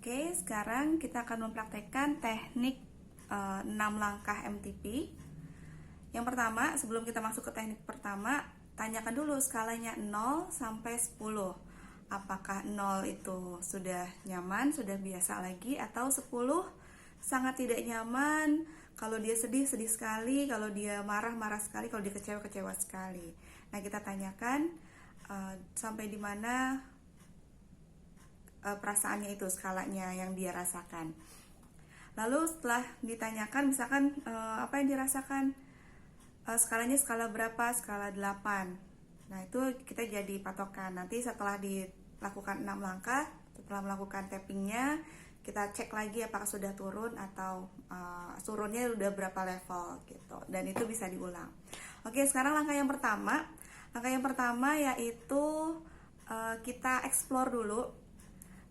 Oke, sekarang kita akan mempraktekkan teknik 6 langkah MTP. Yang pertama, sebelum kita masuk ke teknik pertama, tanyakan dulu skalanya 0 sampai 10. Apakah 0 itu sudah nyaman, sudah biasa lagi, atau 10 sangat tidak nyaman, kalau dia sedih, sedih sekali, kalau dia marah, marah sekali, kalau dia kecewa, kecewa sekali. Nah, kita tanyakan sampai di mana perasaannya itu, skalanya yang dia rasakan. Lalu setelah ditanyakan misalkan apa yang dirasakan, skalanya skala berapa, skala 8. Nah, itu kita jadi patokan. Nanti setelah dilakukan 6 langkah, setelah melakukan tappingnya, kita cek lagi apakah sudah turun atau turunnya udah berapa level gitu. Dan itu bisa diulang. Oke, sekarang langkah yang pertama. Langkah yang pertama yaitu kita explore dulu.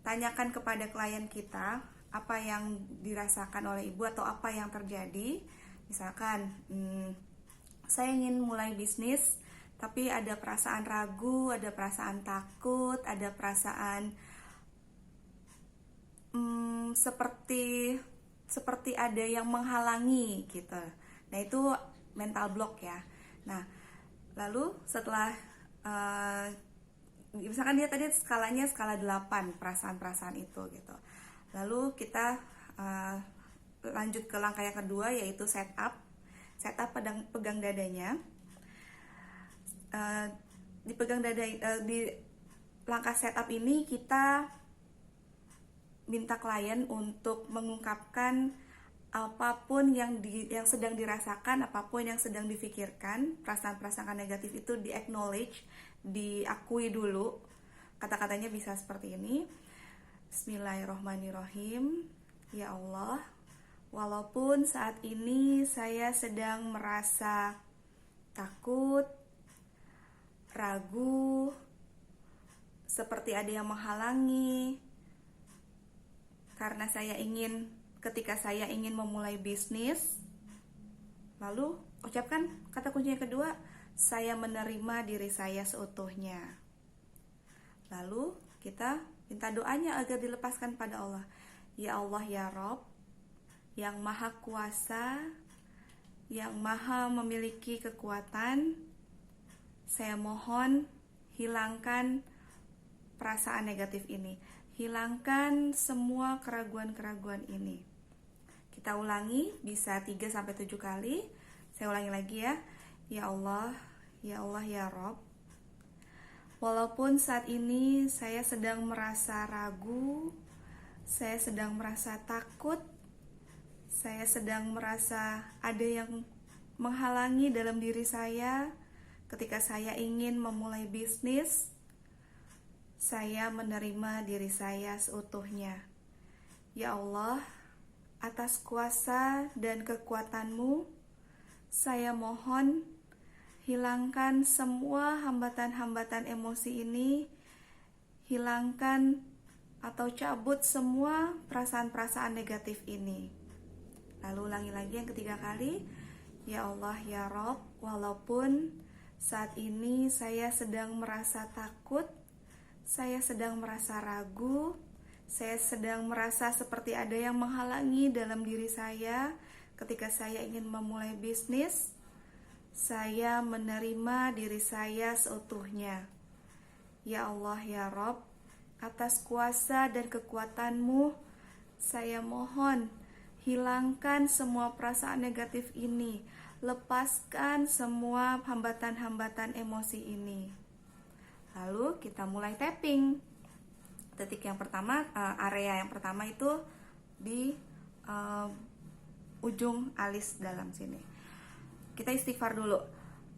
Tanyakan kepada klien kita apa yang dirasakan oleh ibu atau apa yang terjadi. Misalkan, saya ingin mulai bisnis, tapi ada perasaan ragu, ada perasaan takut, ada perasaan seperti ada yang menghalangi gitu. Nah, itu mental block ya. Nah, lalu setelah misalkan dia tadi skalanya skala 8 perasaan-perasaan itu gitu. Lalu kita lanjut ke langkah yang kedua yaitu setup. Setup pegang dadanya. Dipegang dada di langkah setup ini kita minta klien untuk mengungkapkan apapun yang sedang dirasakan, apapun yang sedang difikirkan, perasaan-perasaan negatif itu di-acknowledge, diakui dulu. Kata-katanya bisa seperti ini. Bismillahirrohmanirrohim. Ya Allah, walaupun saat ini saya sedang merasa takut, ragu, seperti ada yang menghalangi, karena ketika saya ingin memulai bisnis. Lalu ucapkan kata kunci yang kedua, saya menerima diri saya seutuhnya. Lalu kita minta doanya agar dilepaskan pada Allah. Ya Allah ya Rob, yang maha kuasa, yang maha memiliki kekuatan, saya mohon hilangkan perasaan negatif ini, hilangkan semua keraguan-keraguan ini. Kita ulangi bisa 3-7 kali. Saya ulangi lagi ya. Ya Allah ya Rob, walaupun saat ini saya sedang merasa ragu, saya sedang merasa takut, saya sedang merasa ada yang menghalangi dalam diri saya ketika saya ingin memulai bisnis, saya menerima diri saya seutuhnya. Ya Allah, atas kuasa dan kekuatan-Mu, saya mohon hilangkan semua hambatan-hambatan emosi ini, hilangkan atau cabut semua perasaan-perasaan negatif ini. Lalu ulangi lagi yang ketiga kali. Ya Allah ya Rob, walaupun saat ini saya sedang merasa takut, saya sedang merasa ragu, saya sedang merasa seperti ada yang menghalangi dalam diri saya ketika saya ingin memulai bisnis, saya menerima diri saya seutuhnya. Ya Allah ya Rob, atas kuasa dan kekuatan-Mu, saya mohon hilangkan semua perasaan negatif ini, lepaskan semua hambatan-hambatan emosi ini. Lalu kita mulai tapping. Detik yang pertama, area yang pertama itu di ujung alis dalam sini. Kita istighfar dulu.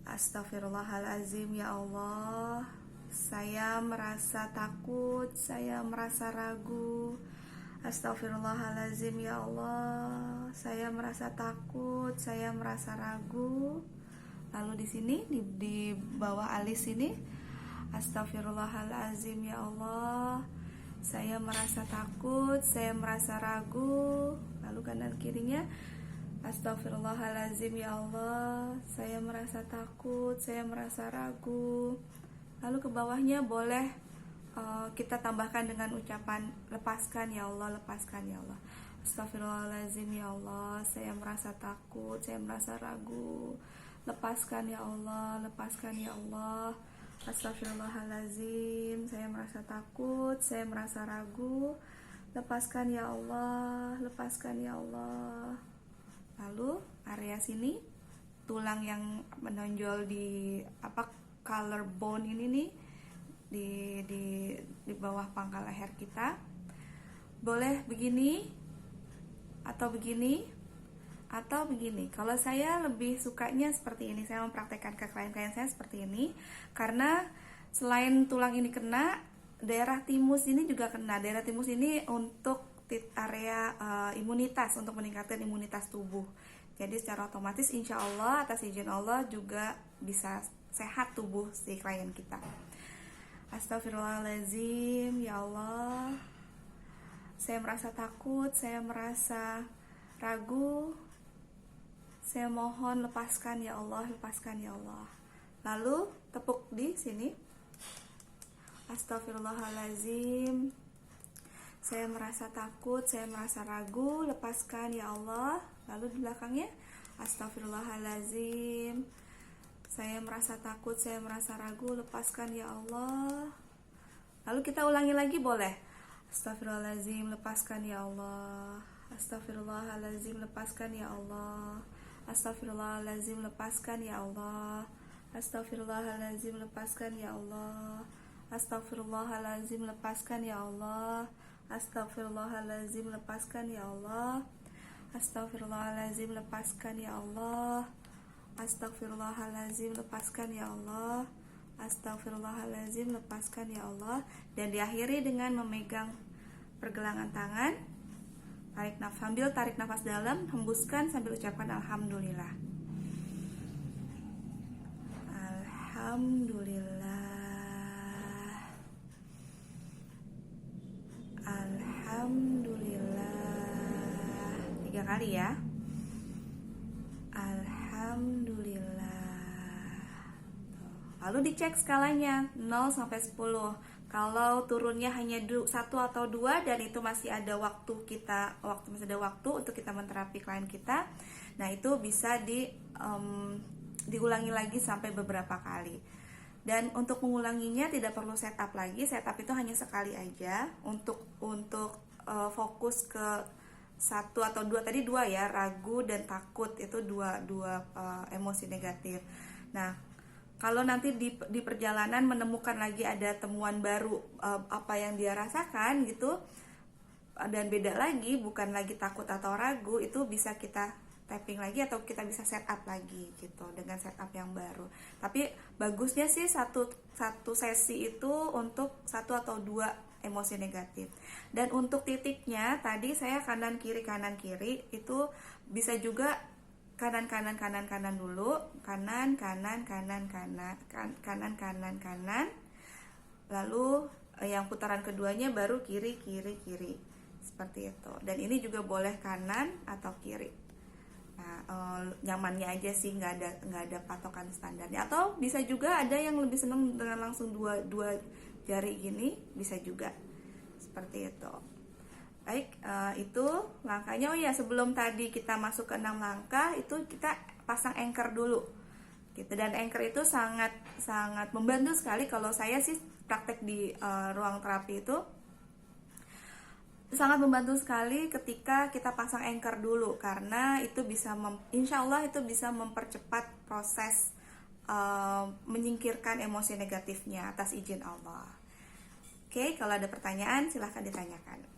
Astagfirullahalazim, ya Allah, saya merasa takut, saya merasa ragu. Astagfirullahalazim, ya Allah, saya merasa takut, saya merasa ragu. Lalu di sini di bawah alis ini, astagfirullahalazim, ya Allah, saya merasa takut, saya merasa ragu. Lalu kanan kirinya, astagfirullahalazim, ya Allah, saya merasa takut, saya merasa ragu. Lalu ke bawahnya boleh kita tambahkan dengan ucapan lepaskan ya Allah, lepaskan ya Allah. Astagfirullahaladzim ya Allah, saya merasa takut, saya merasa ragu. Lepaskan ya Allah, lepaskan ya Allah. Astagfirullahaladzim, saya merasa takut, saya merasa ragu. Lepaskan ya Allah, lepaskan ya Allah. Lalu area sini, tulang yang menonjol di collarbone ini nih, di bawah pangkal leher kita. Boleh begini atau begini atau begini. Kalau saya lebih sukanya seperti ini. Saya mempraktekkan ke klien-klien saya seperti ini karena selain tulang ini kena, daerah timus ini juga kena. Daerah timus ini untuk area imunitas, untuk meningkatkan imunitas tubuh. Jadi secara otomatis insya Allah atas izin Allah juga bisa sehat tubuh si klien kita. Astagfirullahaladzim ya Allah, saya merasa takut, saya merasa ragu, saya mohon lepaskan ya Allah, lepaskan ya Allah. Lalu tepuk di sini. Astagfirullahaladzim, saya merasa takut, saya merasa ragu, lepaskan ya Allah. Lalu di belakangnya, astagfirullahaladzim, saya merasa takut, saya merasa ragu, lepaskan ya Allah. Lalu kita ulangi lagi boleh. Astagfirullahaladzim, lepaskan ya Allah. Astagfirullahaladzim, lepaskan ya Allah. Astagfirullahaladzim, lepaskan ya Allah. Astagfirullahaladzim, lepaskan ya Allah. Astagfirullahaladzim, lepaskan ya Allah. Astagfirullahaladzim, lepaskan ya Allah. Astagfirullahaladzim, lepaskan ya Allah. Astagfirullahaladzim, lepaskan ya Allah. Astagfirullahaladzim, lepaskan ya Allah. Dan diakhiri dengan memegang pergelangan tangan. Sambil tarik nafas dalam, hembuskan sambil ucapkan alhamdulillah. Alhamdulillah. Alhamdulillah. 3 kali ya. Alhamdulillah. Lalu dicek skalanya 0 sampai 10. Kalau turunnya hanya 1 atau 2 dan itu masih ada waktu untuk kita menterapi klien kita, nah itu bisa diulangi lagi sampai beberapa kali. Dan untuk mengulanginya tidak perlu setup lagi. Setup itu hanya sekali aja untuk fokus ke 1 atau 2, tadi 2 ya, ragu dan takut itu dua emosi negatif. Nah, kalau nanti di perjalanan menemukan lagi ada temuan baru apa yang dia rasakan gitu, dan beda lagi, bukan lagi takut atau ragu, itu bisa kita tapping lagi atau kita bisa setup lagi gitu dengan setup yang baru. Tapi bagusnya sih satu sesi itu untuk 1 atau 2 emosi negatif. Dan untuk titiknya tadi saya kanan kiri itu bisa juga kanan dulu, kanan, lalu yang putaran keduanya baru kiri, seperti itu. Dan ini juga boleh kanan atau kiri. Nah, nyamannya aja sih, nggak ada patokan standarnya. Atau bisa juga ada yang lebih seneng dengan langsung dua jari gini, bisa juga seperti itu. Baik, itu langkahnya. Oh ya, sebelum tadi kita masuk ke 6 langkah, itu kita pasang anchor dulu gitu. Dan anchor itu sangat membantu sekali. Kalau saya sih praktek di ruang terapi itu sangat membantu sekali ketika kita pasang anchor dulu, karena itu bisa insya Allah itu bisa mempercepat proses menyingkirkan emosi negatifnya atas izin Allah. Oke, kalau ada pertanyaan silahkan ditanyakan.